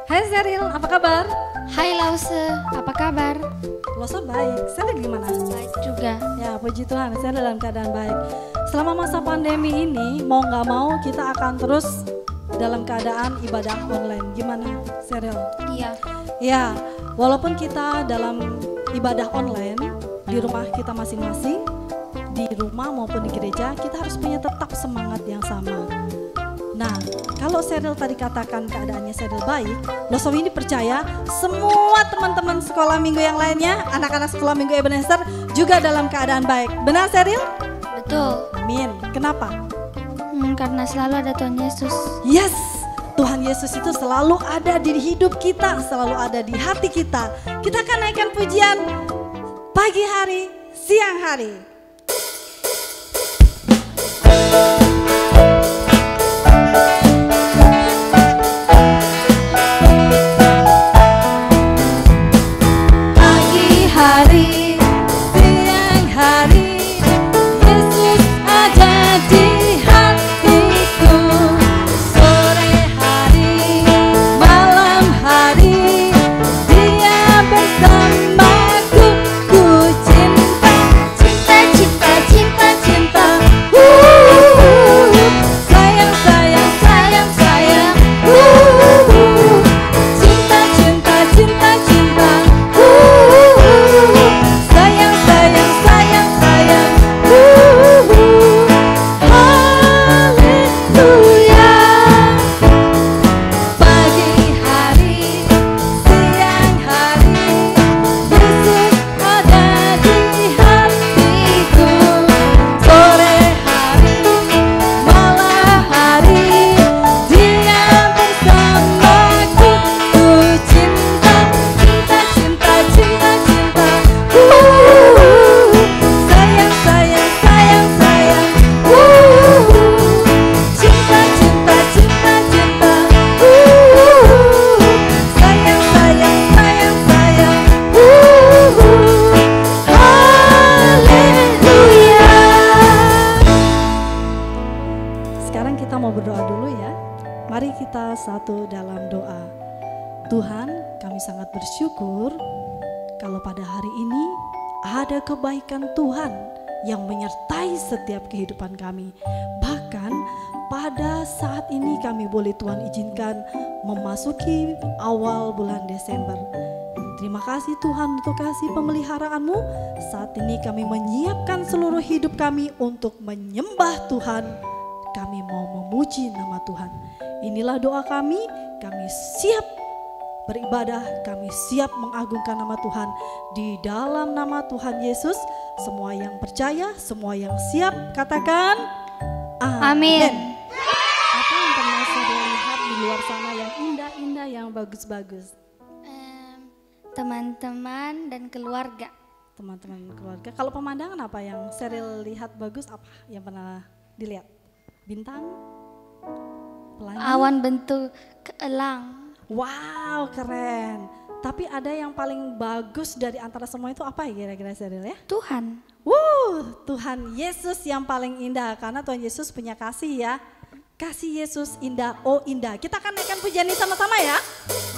Hai Seril, apa kabar? Hai Lause, apa kabar? Lose baik, Seril gimana? Baik juga. Ya puji Tuhan, saya dalam keadaan baik. Selama masa pandemi ini, mau nggak mau kita akan terus dalam keadaan ibadah online. Gimana Seril? Iya. Ya, walaupun kita dalam ibadah online di rumah kita masing-masing, di rumah maupun di gereja, kita harus punya tetap semangat yang sama. Nah, kalau Seril tadi katakan keadaannya Seril baik, Losowi ini percaya semua teman-teman sekolah minggu yang lainnya, anak-anak sekolah minggu Ebenezer juga dalam keadaan baik. Benar Seril? Betul. Amin. Kenapa? Karena selalu ada Tuhan Yesus. Yes, Tuhan Yesus itu selalu ada di hidup kita, selalu ada di hati kita. Kita akan naikkan pujian pagi hari, siang hari. Satu dalam doa. Tuhan, kami sangat bersyukur kalau pada hari ini ada kebaikan Tuhan yang menyertai setiap kehidupan kami. Bahkan pada saat ini kami boleh Tuhan izinkan memasuki awal bulan Desember. Terima kasih Tuhan untuk kasih pemeliharaan-Mu. Saat ini kami menyiapkan seluruh hidup kami untuk menyembah Tuhan. Kami mau memuji nama Tuhan. Inilah doa kami siap beribadah, kami siap mengagungkan nama Tuhan. Di dalam nama Tuhan Yesus, semua yang percaya, semua yang siap, katakan amin. Apa yang pernah Saudara lihat di luar sana yang indah-indah, yang bagus-bagus? Teman-teman dan keluarga. Teman-teman keluarga. Kalau pemandangan apa yang Seril lihat bagus, apa yang pernah dilihat? Bintang? Pelangi? Awan bentuk elang. Wow, keren. Tapi ada yang paling bagus dari antara semua itu apa ya kira-kira Seril ya? Tuhan. Tuhan Yesus yang paling indah karena Tuhan Yesus punya kasih ya. Kasih Yesus indah, oh indah. Kita akan naikkan pujian ini sama-sama ya. Kasih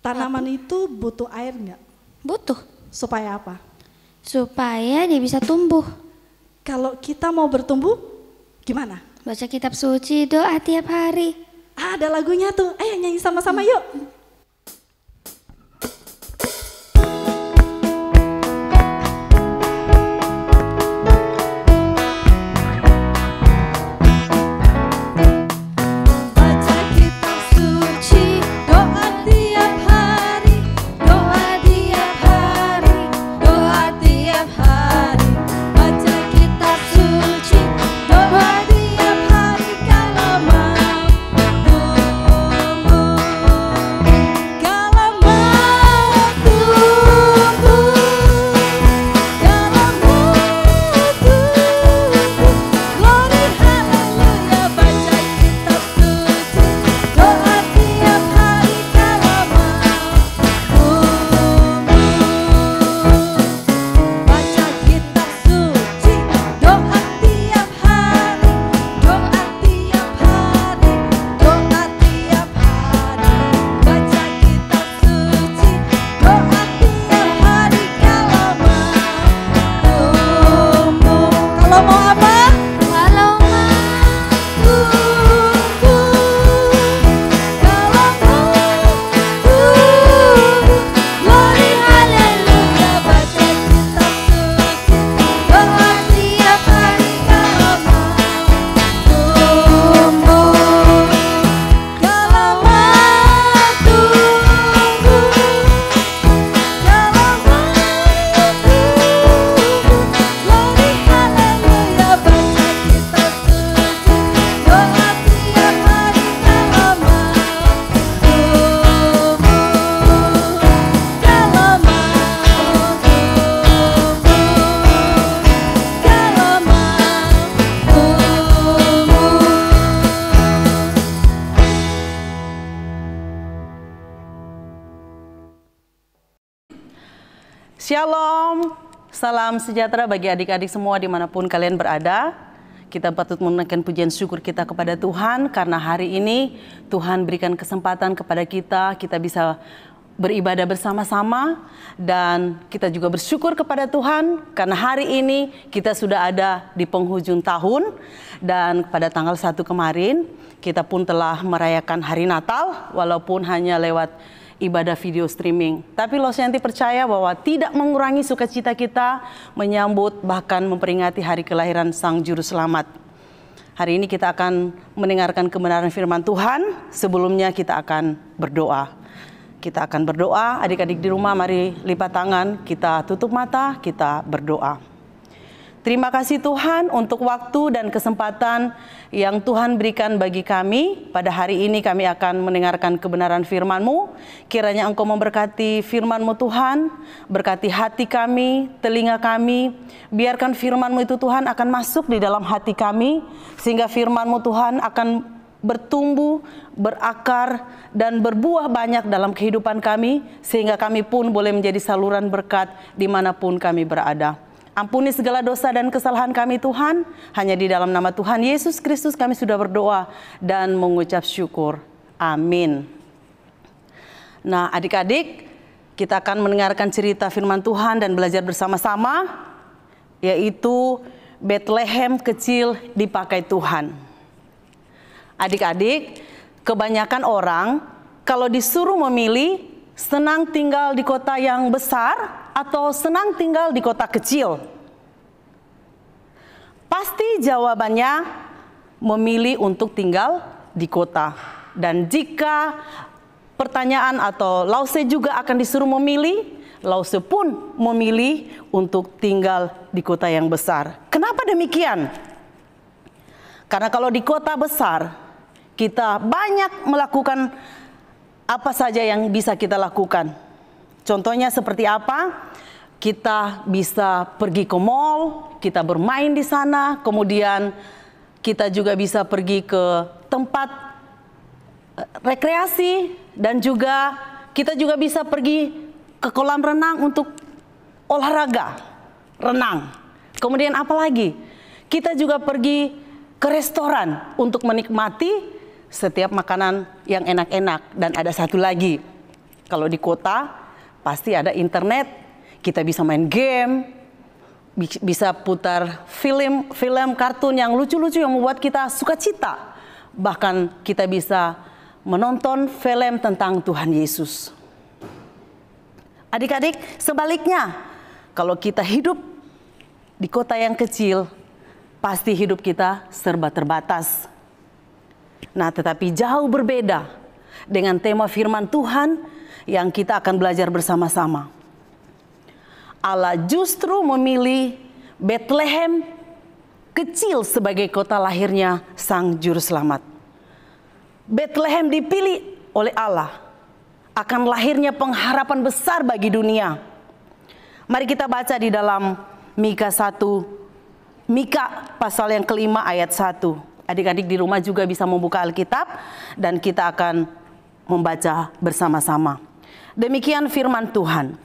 Tanaman itu butuh air nggak? Butuh. Supaya apa? Supaya dia bisa tumbuh. Kalau kita mau bertumbuh, gimana? Baca kitab suci, doa tiap hari. Ada lagunya tuh, ayo nyanyi sama-sama yuk. Shalom, salam sejahtera bagi adik-adik semua dimanapun kalian berada. Kita patut menaikkan pujian syukur kita kepada Tuhan karena hari ini Tuhan berikan kesempatan kepada kita bisa beribadah bersama-sama. Dan kita juga bersyukur kepada Tuhan karena hari ini kita sudah ada di penghujung tahun. Dan pada tanggal 1 kemarin kita pun telah merayakan hari Natal walaupun hanya lewat ibadah video streaming. Tapi Losyanti percaya bahwa tidak mengurangi sukacita kita menyambut bahkan memperingati hari kelahiran Sang Juru Selamat. Hari ini kita akan mendengarkan kebenaran firman Tuhan. Sebelumnya kita akan berdoa. Kita akan berdoa, adik-adik di rumah mari lipat tangan, kita tutup mata, kita berdoa. Terima kasih Tuhan untuk waktu dan kesempatan yang Tuhan berikan bagi kami. Pada hari ini kami akan mendengarkan kebenaran firman-Mu. Kiranya Engkau memberkati firman-Mu Tuhan, berkati hati kami, telinga kami. Biarkan firman-Mu itu Tuhan akan masuk di dalam hati kami, sehingga firman-Mu Tuhan akan bertumbuh, berakar, dan berbuah banyak dalam kehidupan kami, sehingga kami pun boleh menjadi saluran berkat dimanapun kami berada. Ampuni segala dosa dan kesalahan kami Tuhan. Hanya di dalam nama Tuhan Yesus Kristus kami sudah berdoa dan mengucap syukur. Amin. Nah adik-adik, kita akan mendengarkan cerita firman Tuhan dan belajar bersama-sama. Yaitu Bethlehem kecil dipakai Tuhan. Adik-adik, kebanyakan orang kalau disuruh memilih senang tinggal di kota yang besar atau senang tinggal di kota kecil? Pasti jawabannya memilih untuk tinggal di kota. Dan jika pertanyaan atau Lause juga akan disuruh memilih, Lause pun memilih untuk tinggal di kota yang besar. Kenapa demikian? Karena kalau di kota besar, kita banyak melakukan apa saja yang bisa kita lakukan. Contohnya seperti apa? Kita bisa pergi ke mall, kita bermain di sana, kemudian kita juga bisa pergi ke tempat rekreasi, dan juga kita juga bisa pergi ke kolam renang untuk olahraga, renang. Kemudian apa lagi? Kita juga pergi ke restoran untuk menikmati setiap makanan yang enak-enak. Dan ada satu lagi, Kalau di kota pasti ada internet, kita bisa main game, bisa putar film kartun yang lucu-lucu yang membuat kita sukacita. Bahkan kita bisa menonton film tentang Tuhan Yesus. Adik-adik, sebaliknya, kalau kita hidup di kota yang kecil, pasti hidup kita serba terbatas. Nah, tetapi jauh berbeda dengan tema firman Tuhan yang kita akan belajar bersama-sama. Allah justru memilih Bethlehem kecil sebagai kota lahirnya Sang Juru Selamat. Bethlehem dipilih oleh Allah akan lahirnya pengharapan besar bagi dunia. Mari kita baca di dalam Mika pasal yang kelima ayat 1. Adik-adik di rumah juga bisa membuka Alkitab dan kita akan membaca bersama-sama. Demikian firman Tuhan.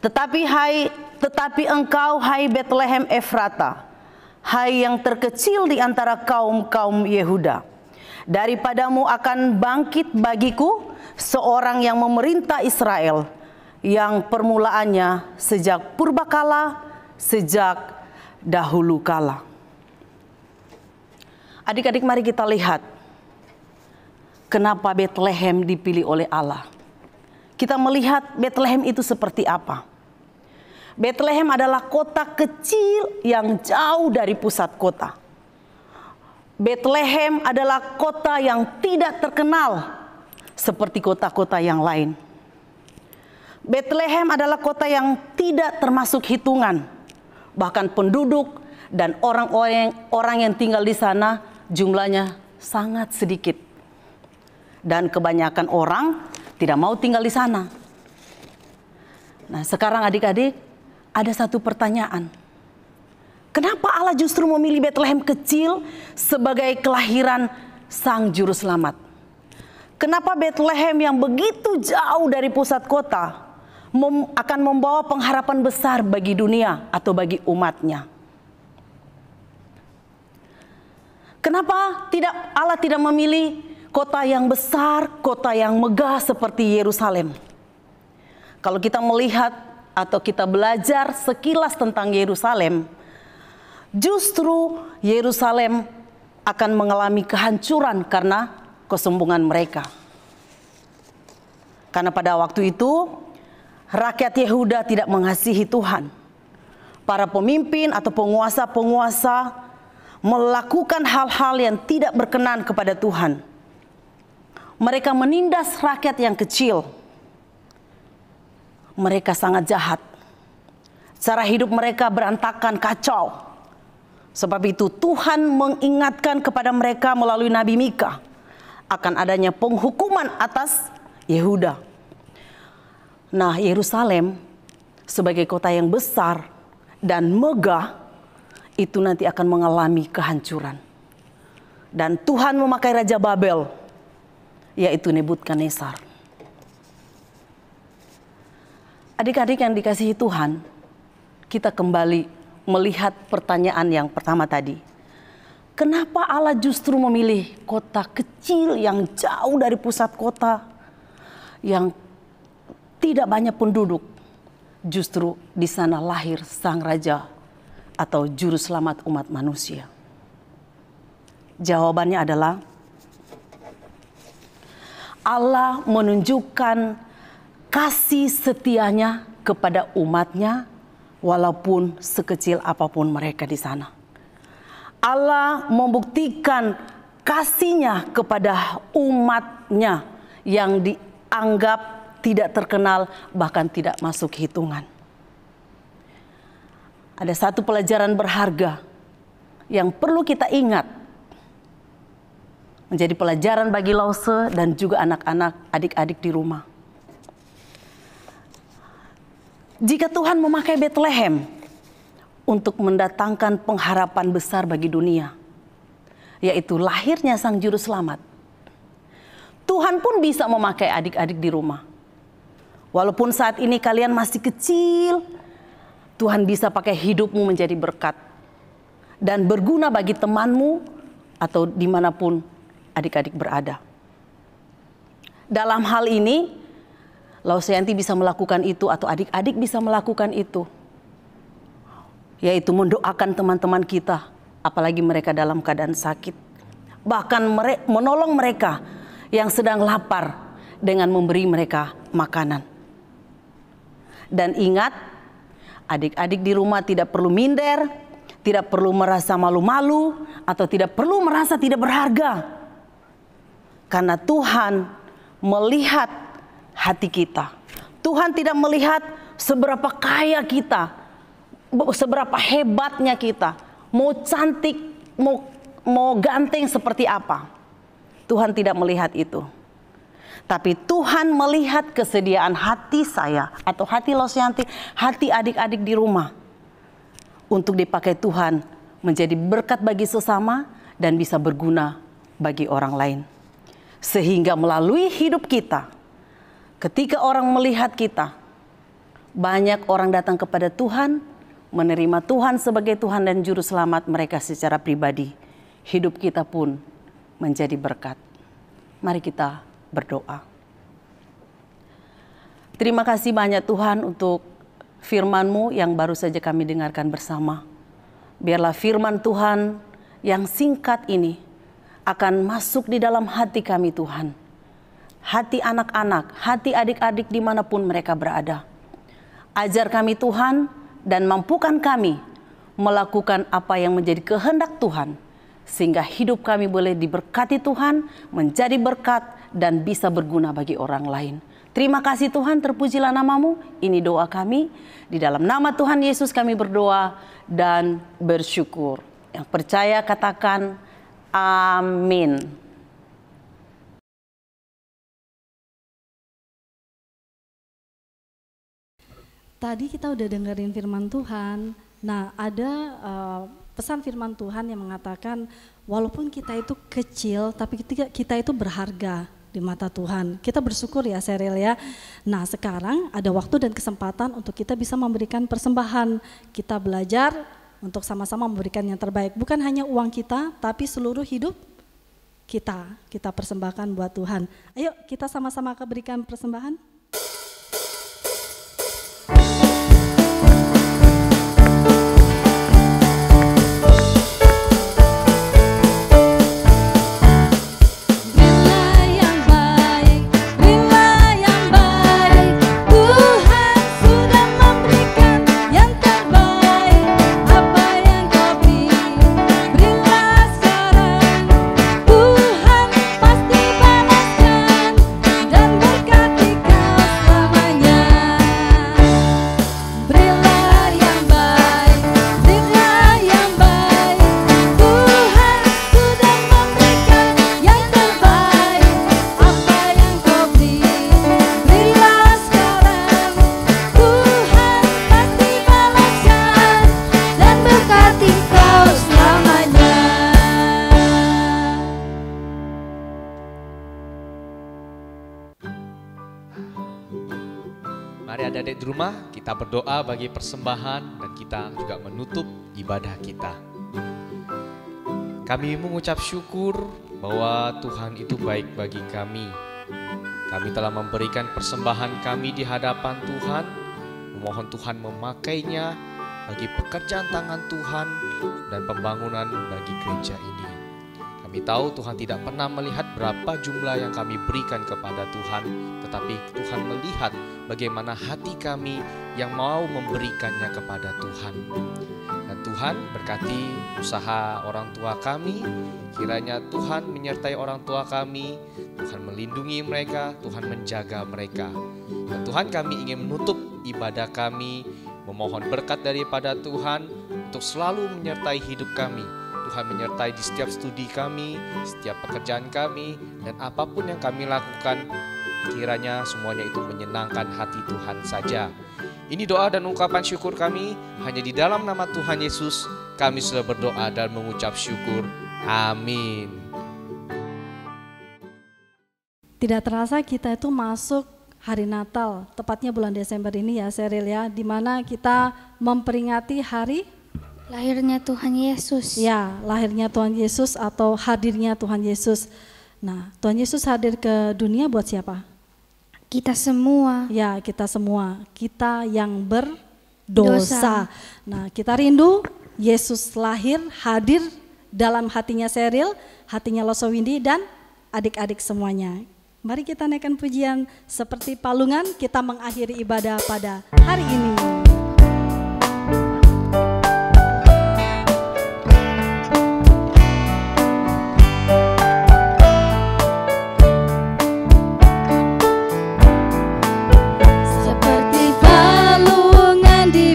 Tetapi engkau, hai Bethlehem Efrata, hai yang terkecil di antara kaum-kaum Yehuda, daripadamu akan bangkit bagiku seorang yang memerintah Israel, yang permulaannya sejak purbakala, sejak dahulu kala. Adik-adik, mari kita lihat kenapa Bethlehem dipilih oleh Allah. Kita melihat Bethlehem itu seperti apa. Bethlehem adalah kota kecil yang jauh dari pusat kota. Bethlehem adalah kota yang tidak terkenal seperti kota-kota yang lain. Bethlehem adalah kota yang tidak termasuk hitungan. Bahkan penduduk dan orang yang tinggal di sana jumlahnya sangat sedikit. Dan kebanyakan orang tidak mau tinggal di sana. Nah, sekarang adik-adik, ada satu pertanyaan. Kenapa Allah justru memilih Bethlehem kecil sebagai kelahiran Sang Juru Selamat? Kenapa Bethlehem yang begitu jauh dari pusat kota akan membawa pengharapan besar bagi dunia atau bagi umatnya? Kenapa Allah tidak memilih kota yang besar, kota yang megah seperti Yerusalem? Kalau kita melihat atau kita belajar sekilas tentang Yerusalem, justru Yerusalem akan mengalami kehancuran karena kesombongan mereka. Karena pada waktu itu, rakyat Yehuda tidak mengasihi Tuhan. Para pemimpin atau penguasa-penguasa melakukan hal-hal yang tidak berkenan kepada Tuhan. Mereka menindas rakyat yang kecil. Mereka sangat jahat. Cara hidup mereka berantakan, kacau. Sebab itu Tuhan mengingatkan kepada mereka melalui Nabi Mika akan adanya penghukuman atas Yehuda. Nah, Yerusalem sebagai kota yang besar dan megah itu nanti akan mengalami kehancuran. Dan Tuhan memakai Raja Babel, yaitu Nebukadnezar. Adik-adik yang dikasihi Tuhan, kita kembali melihat pertanyaan yang pertama tadi. Kenapa Allah justru memilih kota kecil yang jauh dari pusat kota, yang tidak banyak penduduk? Justru di sana lahir Sang Raja atau Juru Selamat umat manusia. Jawabannya adalah Allah menunjukkan kasih setianya kepada umatnya walaupun sekecil apapun mereka di sana. Allah membuktikan kasihnya kepada umatnya yang dianggap tidak terkenal bahkan tidak masuk hitungan. Ada satu pelajaran berharga yang perlu kita ingat, menjadi pelajaran bagi Lause dan juga anak-anak, adik-adik di rumah. Jika Tuhan memakai Bethlehem untuk mendatangkan pengharapan besar bagi dunia, yaitu lahirnya Sang Juru Selamat, Tuhan pun bisa memakai adik-adik di rumah. Walaupun saat ini kalian masih kecil, Tuhan bisa pakai hidupmu menjadi berkat dan berguna bagi temanmu atau dimanapun adik-adik berada. Dalam hal ini, Lausianti bisa melakukan itu atau adik-adik bisa melakukan itu. Yaitu mendoakan teman-teman kita, apalagi mereka dalam keadaan sakit. Bahkan menolong mereka yang sedang lapar dengan memberi mereka makanan. Dan ingat, adik-adik di rumah tidak perlu minder, tidak perlu merasa malu-malu, atau tidak perlu merasa tidak berharga. Karena Tuhan melihat hati kita. Tuhan tidak melihat seberapa kaya kita, seberapa hebatnya kita, mau cantik, mau ganteng seperti apa. Tuhan tidak melihat itu. Tapi Tuhan melihat kesediaan hati saya atau hati Lausianti, hati adik-adik di rumah untuk dipakai Tuhan menjadi berkat bagi sesama dan bisa berguna bagi orang lain. Sehingga melalui hidup kita, ketika orang melihat kita, banyak orang datang kepada Tuhan, menerima Tuhan sebagai Tuhan dan Juru Selamat mereka secara pribadi. Hidup kita pun menjadi berkat. Mari kita berdoa. Terima kasih banyak Tuhan untuk firman-Mu yang baru saja kami dengarkan bersama. Biarlah firman Tuhan yang singkat ini akan masuk di dalam hati kami Tuhan. Hati anak-anak, hati adik-adik dimanapun mereka berada. Ajar kami Tuhan dan mampukan kami melakukan apa yang menjadi kehendak Tuhan. Sehingga hidup kami boleh diberkati Tuhan, menjadi berkat dan bisa berguna bagi orang lain. Terima kasih Tuhan, terpujilah nama-Mu. Ini doa kami. Di dalam nama Tuhan Yesus kami berdoa dan bersyukur. Yang percaya katakan amin. Tadi kita udah dengerin firman Tuhan. Nah, ada pesan firman Tuhan yang mengatakan walaupun kita itu kecil, tapi kita itu berharga di mata Tuhan. Kita bersyukur ya Sheryl ya. Nah, sekarang ada waktu dan kesempatan untuk kita bisa memberikan persembahan. Kita belajar untuk sama-sama memberikan yang terbaik. Bukan hanya uang kita, tapi seluruh hidup kita persembahkan buat Tuhan. Ayo kita sama-sama berikan persembahan. Mari adik-adik di rumah kita berdoa bagi persembahan dan kita juga menutup ibadah kita. Kami mengucap syukur bahwa Tuhan itu baik bagi kami. Kami telah memberikan persembahan kami di hadapan Tuhan, memohon Tuhan memakainya bagi pekerjaan tangan Tuhan dan pembangunan bagi gereja ini. Kami tahu Tuhan tidak pernah melihat berapa jumlah yang kami berikan kepada Tuhan, tetapi Tuhan melihat bagaimana hati kami yang mau memberikannya kepada Tuhan. Dan Tuhan berkati usaha orang tua kami, kiranya Tuhan menyertai orang tua kami, Tuhan melindungi mereka, Tuhan menjaga mereka. Dan Tuhan kami ingin menutup ibadah kami, memohon berkat daripada Tuhan untuk selalu menyertai hidup kami. Tuhan menyertai di setiap studi kami, setiap pekerjaan kami, dan apapun yang kami lakukan, kiranya semuanya itu menyenangkan hati Tuhan saja. Ini doa dan ungkapan syukur kami, hanya di dalam nama Tuhan Yesus, kami sudah berdoa dan mengucap syukur. Amin. Tidak terasa kita itu masuk hari Natal, tepatnya bulan Desember ini ya Sheryl ya, di mana kita memperingati hari Lahirnya Tuhan Yesus. ya, lahirnya Tuhan Yesus atau hadirnya Tuhan Yesus. Nah, Tuhan Yesus hadir ke dunia buat siapa? Kita semua. Ya, kita semua. Kita yang berdosa. Dosa. Nah, kita rindu Yesus lahir, hadir dalam hatinya Sheryl, hatinya Losowindi dan adik-adik semuanya. Mari kita naikkan pujian seperti palungan, kita mengakhiri ibadah pada hari ini.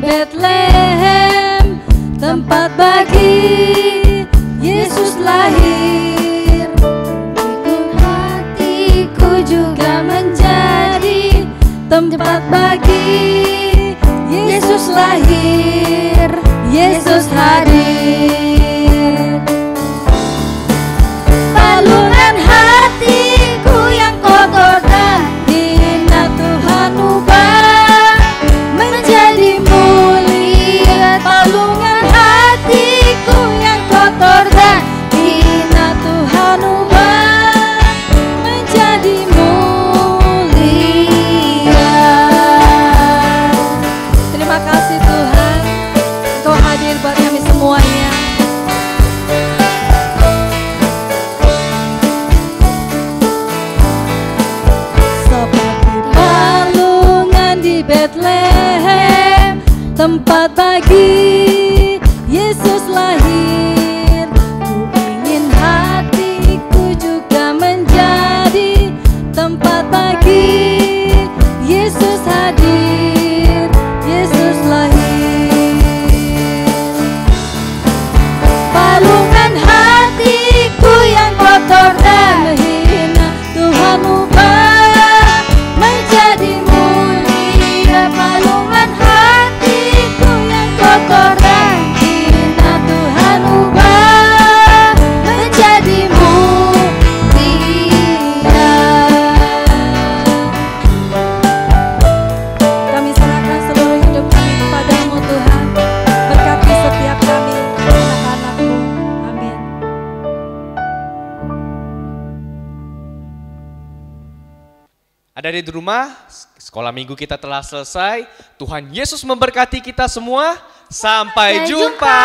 Bethlehem, tempat bagi Yesus lahir. Pikun hatiku juga menjadi tempat bagi Yesus lahir, Yesus hadir. Palungan hatiku yang kotor dan hina Tuhan ubah menjadi mulia. Palungan hatiku yang kotor dan hina Tuhan ubah menjadi mulia. Terima kasih Tuhan, Engkau hadir buat kami semuanya. Seperti palungan di Bethlehem, tempat bagi Yesus lahir. Ku ingin hatiku juga menjadi tempat bagi Yesus hadir, Yesus lahir. Palungan hatiku yang kotor dan hina Tuhan ubah menjadi mulia. Palungan hatiku yang kotor dan hina Tuhan ubah menjadi mulia. Kami serahkan seluruh hidup kami kepadamu Tuhan. Berkati setiap kami, anak-anak-Mu. Amin. Adik-adik di rumah, sekolah minggu kita telah selesai. Tuhan Yesus memberkati kita semua. Sampai jumpa.